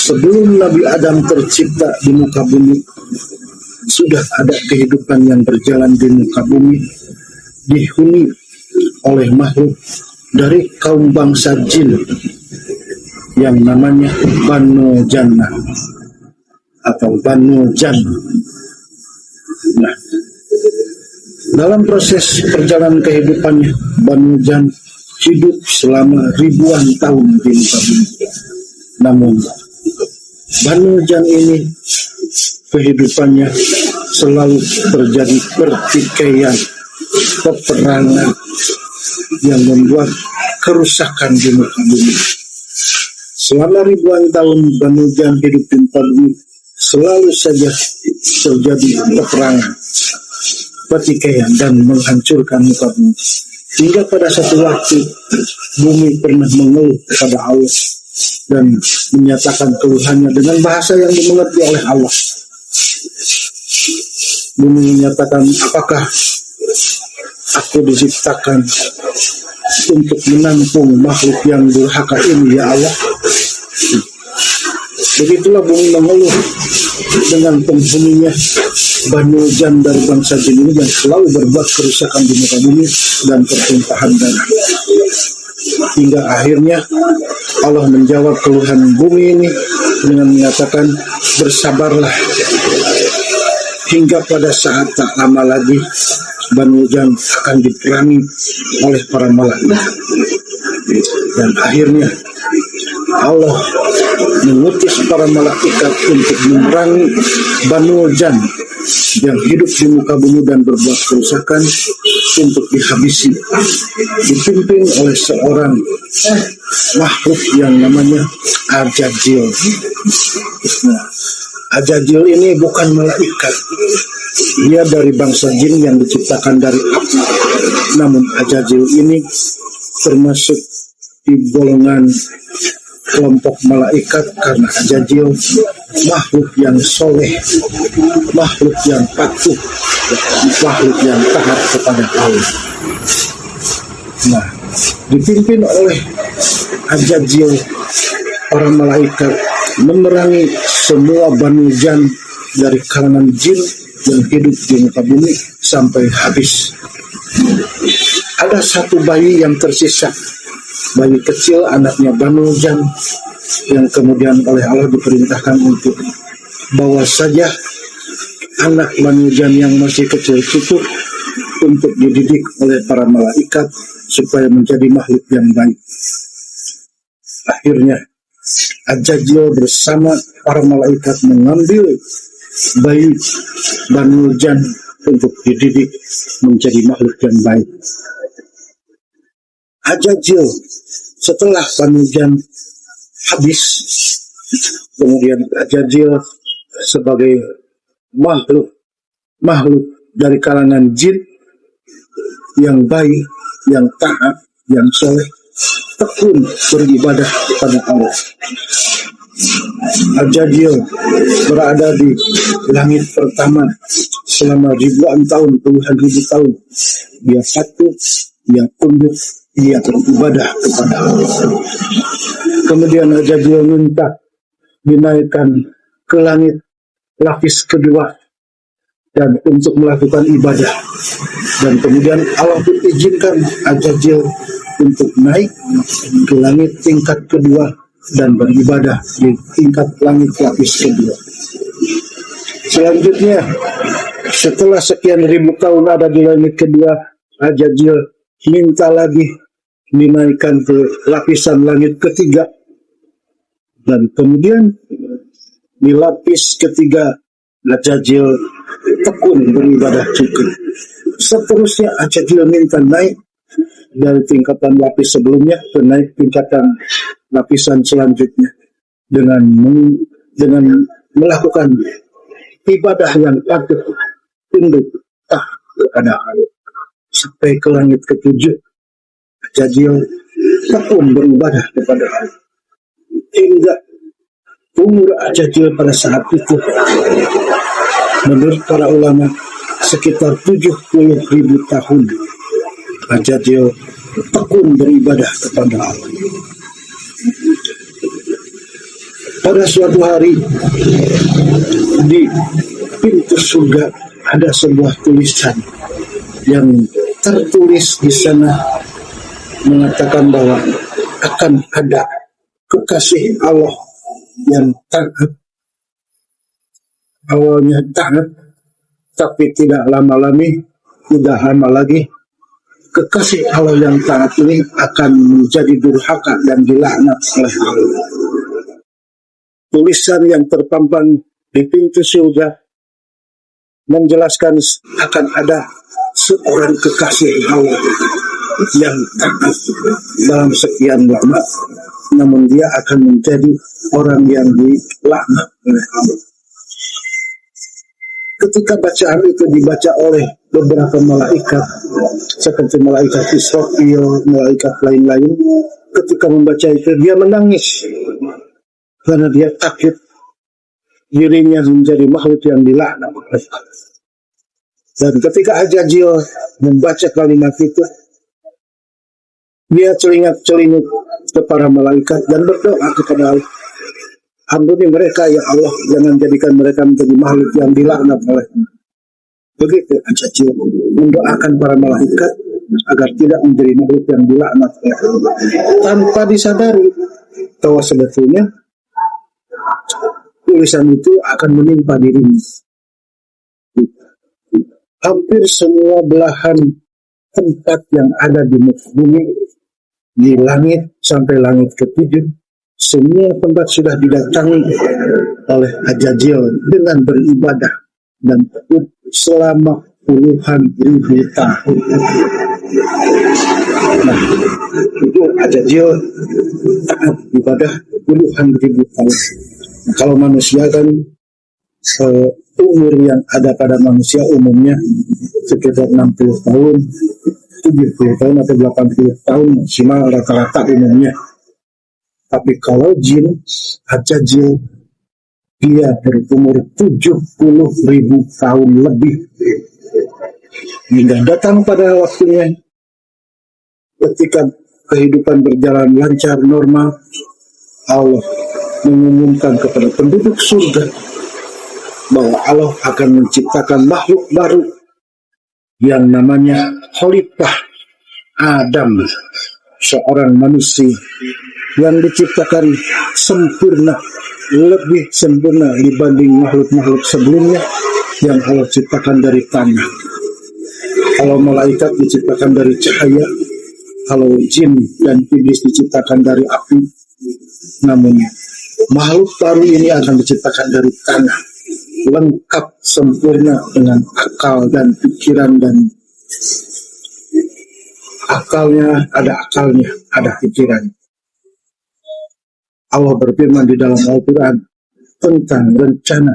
sebelum Nabi Adam tercipta di muka bumi, sudah ada kehidupan yang berjalan di muka bumi, dihuni oleh makhluk dari kaum bangsa jin yang namanya Banu Jannah atau Banu Jan. Nah, dalam proses perjalanan kehidupannya, Banu Jan hidup selama ribuan tahun di muka bumi. Namun Banu Jan ini kehidupannya selalu terjadi pertikaian, peperangan yang membuat kerusakan di muka bumi. Selama ribuan tahun Banu Jan hidup di muka bumi, selalu saja terjadi peperangan, pertikaian, dan menghancurkan muka bumi. Hingga pada satu waktu bumi pernah mengeluh kepada Allah dan menyatakan keluhannya dengan bahasa yang dimengerti oleh Allah. Bumi menyatakan, apakah aku diciptakan untuk menampung makhluk yang durhaka ini, ya Allah? Begitulah bumi mengeluh dengan penghuninya Banu Jan dari bangsa jin ini yang selalu berbuat kerusakan di muka bumi dan pertumpahan darah. Hingga akhirnya Allah menjawab keluhan bumi ini dengan menyatakan, bersabarlah, hingga pada saat tak lama lagi Banu Jan akan diperangi oleh para malaikat. Dan akhirnya Allah mengutus para malaikat untuk memerangi Banu Jan yang hidup di muka bumi dan berbuat kerusakan untuk dihabisi, dipimpin oleh seorang makhluk yang namanya Ajajil. Nah, Ajajil ini bukan malaikat, dia dari bangsa jin yang diciptakan dari api. Namun Ajajil ini termasuk di golongan kelompok malaikat karena Ajajil makhluk yang soleh, makhluk yang patuh, makhluk yang taat kepada Allah. Nah, dipimpin oleh Ajajil, para malaikat memerangi semua Banu Jan dari kalangan jin yang hidup di muka bumi sampai habis. Ada satu bayi yang tersisa, bayi kecil anaknya Banu Jan, yang kemudian oleh Allah diperintahkan untuk bawa saja anak Banu Jan yang masih kecil itu untuk dididik oleh para malaikat supaya menjadi makhluk yang baik. Akhirnya Ajajil bersama para malaikat mengambil bayi Banu Jan untuk dididik menjadi makhluk yang baik. Ajajil setelah Banu Jan habis, kemudian Ajajil sebagai makhluk dari kalangan jin yang baik, yang taat, yang soleh, tekun beribadah kepada Allah. Ajajil berada di langit pertama selama ribuan tahun, puluhan ribu tahun. Dia patuh, dia tunduk, dia beribadah kepada Allah. Kemudian Ajajil minta dinaikkan ke langit lapis kedua dan untuk melakukan ibadah. Dan kemudian Allah izinkan Ajajil untuk naik ke langit tingkat kedua dan beribadah di tingkat langit lapis kedua. Selanjutnya, setelah sekian ribu tahun ada di langit kedua, Ajajil minta lagi dinaikkan ke lapisan langit ketiga. Dan kemudian di lapis ketiga, Ajajil tekun beribadah juga. Seterusnya Ajajil minta naik dari tingkatan lapis sebelumnya ke naik tingkatan lapisan selanjutnya dengan melakukan ibadah yang patut, tunduk, taat kepada Allah. Sampai ke langit ketujuh, Ajajil tekun beribadah kepada Allah. Hingga umur Ajajil pada saat itu menurut para ulama sekitar 70.000 tahun. Ajajil tekun beribadah kepada Allah. Pada suatu hari di pintu surga ada sebuah tulisan yang tertulis di sana mengatakan bahwa akan ada kekasih Allah yang taat. Awalnya taat, tapi tidak lama lagi kekasih Allah yang taat ini akan menjadi durhaka dan dilaknat oleh Allah. Tulisan yang terpampang di pintu surga menjelaskan akan ada seorang kekasih Allah yang taat dalam sekian lama, namun dia akan menjadi orang yang dilaknat oleh Allah. Ketika bacaan itu dibaca oleh beberapa malaikat, seperti malaikat Israfil, malaikat lain-lain, ketika membaca itu dia menangis karena dia takut dirinya menjadi makhluk yang dilaknat oleh Allah. Dan ketika Azazil membaca kalimat itu, dia celingak-celinguk kepada malaikat dan berdoa kepada Allah, ampuni mereka ya Allah, jangan jadikan mereka menjadi makhluk yang dilaknat oleh Allah. Begitu Azazil mendoakan para malaikat agar tidak menjadi makhluk yang dilaknat oleh Allah, tanpa disadari bahwa sebetulnya tulisan itu akan menimpa dirinya. Hampir semua belahan tempat yang ada di muka bumi, di langit sampai langit ketujuh, semua tempat sudah didatangi oleh Azazil dengan beribadah dan selama puluhan ribu tahun. Nah, itu Azazil taat ibadah puluhan ribu tahun. Nah, kalau manusia kan umur yang ada pada manusia umumnya sekitar 60 tahun, 70 tahun atau 80 tahun maksimal rata-rata umumnya. Tapi kalau jin Azazil dia berumur 70.000 tahun lebih, hingga datang pada waktunya ketika kehidupan berjalan lancar normal, Allah mengumumkan kepada penduduk surga bahwa Allah akan menciptakan makhluk baru yang namanya Khalifah Adam, seorang manusia yang diciptakan sempurna, lebih sempurna dibanding makhluk-makhluk sebelumnya yang Allah ciptakan dari tanah. Kalau malaikat diciptakan dari cahaya, kalau jin dan iblis diciptakan dari api, namun makhluk baru ini akan diciptakan dari tanah, lengkap sempurna dengan akal dan pikiran, dan akalnya, ada pikiran. Allah berfirman di dalam Al-Quran tentang rencana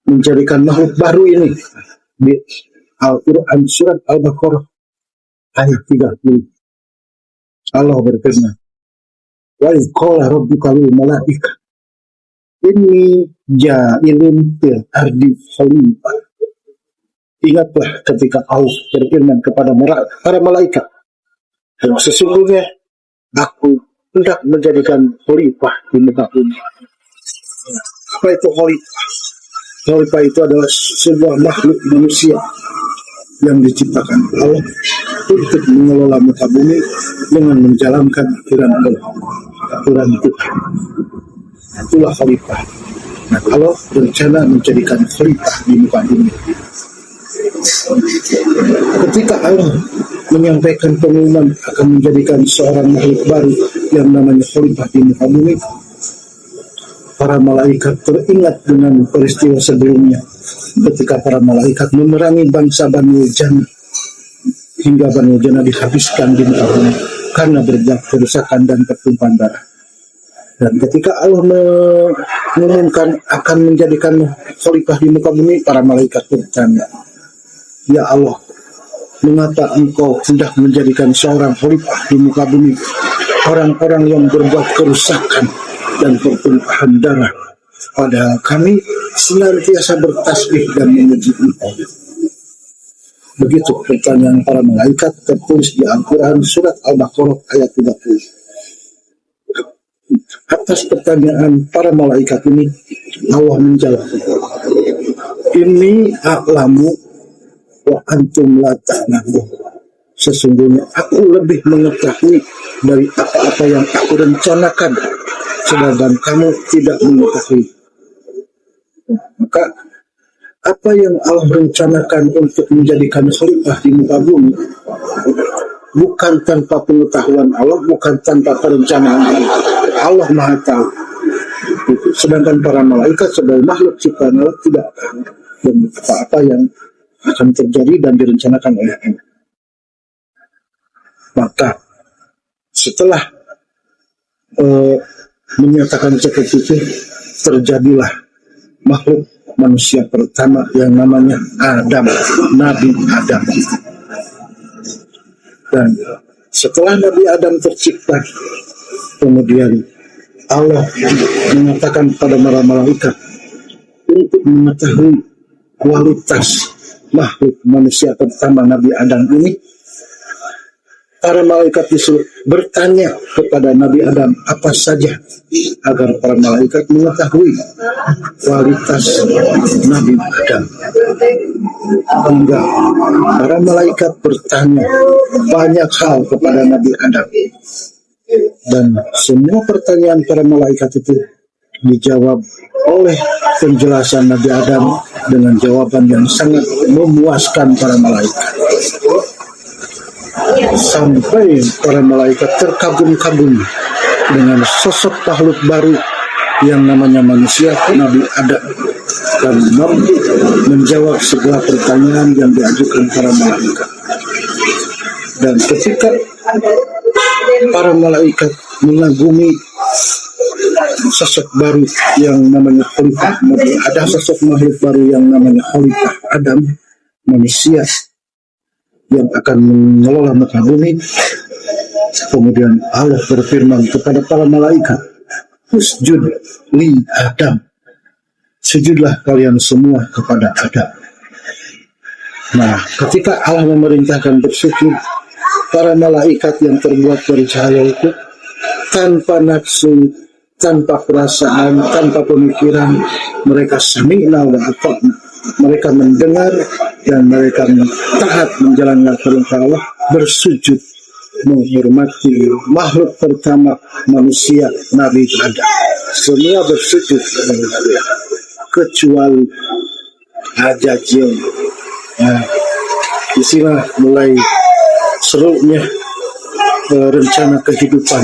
menjadikan makhluk baru ini di Al-Quran surat Al-Baqarah ayat 30. Allah berfirman, wa idh qala rabbuka lil malaikati inni ja'ilun fil ardi khalifah. Ingatlah ketika Allah berfirman kepada para malaikat, sesungguhnya aku hendak menjadikan khalifah di muka bumi. Apa itu khalifah? Khalifah itu adalah sebuah makhluk manusia yang diciptakan Allah untuk mengelola muka bumi dengan menjalankan aturan Tuhan. Itulah khalifah. Nah, Allah berencana menjadikan khalifah di muka bumi. Ketika Allah menyampaikan pengumuman akan menjadikan seorang makhluk baru yang namanya khalifah di muka bumi, para malaikat teringat dengan peristiwa sebelumnya ketika para malaikat memerangi bangsa Bani Jannah hingga Bani Jannah dihabiskan di muka bumi karena berbuat kerusakan dan pertumpahan darah. Dan ketika Allah mengumumkan akan menjadikan khalifah di muka bumi, para malaikat bertanya, ya Allah, mengapa engkau hendak menjadikan seorang khalifah di muka bumi orang-orang yang berbuat kerusakan dan pertumpahan darah, padahal kami senantiasa bertasbih dan memuji Engkau? Begitu pertanyaan para malaikat tertulis di Al-Quran surat Al-Baqarah ayat 30. Atas pertanyaan para malaikat ini, Allah menjawab, "Ini a'lamu wa antum la ta'lamun." Sesungguhnya aku lebih mengetahui dari apa-apa yang aku rencanakan, sedangkan kamu tidak mengetahui. Maka apa yang Allah rencanakan untuk menjadikan khalifah di muka bumi bukan tanpa pengetahuan Allah, bukan tanpa perencanaan Allah. Allah Maha tahu. Sedangkan para malaikat sebagai makhluk ciptaan Allah tidak tahu dan apa-apa yang akan terjadi dan direncanakan oleh Allah. Maka setelah menyatakan seperti itu, terjadilah makhluk manusia pertama yang namanya Adam, Nabi Adam. Dan setelah Nabi Adam tercipta, kemudian Allah mengatakan pada para malaikat untuk mengetahui kualitas makhluk manusia pertama Nabi Adam ini, para malaikat disuruh bertanya kepada Nabi Adam apa saja agar para malaikat mengetahui kualitas Nabi Adam. Hingga para malaikat bertanya banyak hal kepada Nabi Adam. Dan semua pertanyaan para malaikat itu dijawab oleh penjelasan Nabi Adam dengan jawaban yang sangat memuaskan para malaikat. Sampai para malaikat terkagum-kagum dengan sosok makhluk baru yang namanya manusia, Nabi Adam, dan mampu menjawab segala pertanyaan yang diajukan para malaikat. Dan ketika para malaikat mengagumi sosok baru yang namanya Khalifah Nabi, ada sosok makhluk baru yang namanya Khalifah Adam, manusia yang akan mengelola muka bumi. Kemudian Allah berfirman kepada para malaikat, "Usjud li Adam." Sujudlah kalian semua kepada Adam. Nah, ketika Allah memerintahkan bersujud, para malaikat yang terbuat dari cahaya itu tanpa nafsu, tanpa perasaan, tanpa pemikiran, mereka sami'na wa ata'na. Mereka mendengar dan mereka taat menjalankan perintah Allah, bersujud menghormati makhluk pertama manusia Nabi Adam. Semua bersujud kecuali Ajajil. Nah, disinilah mulai serunya rencana kehidupan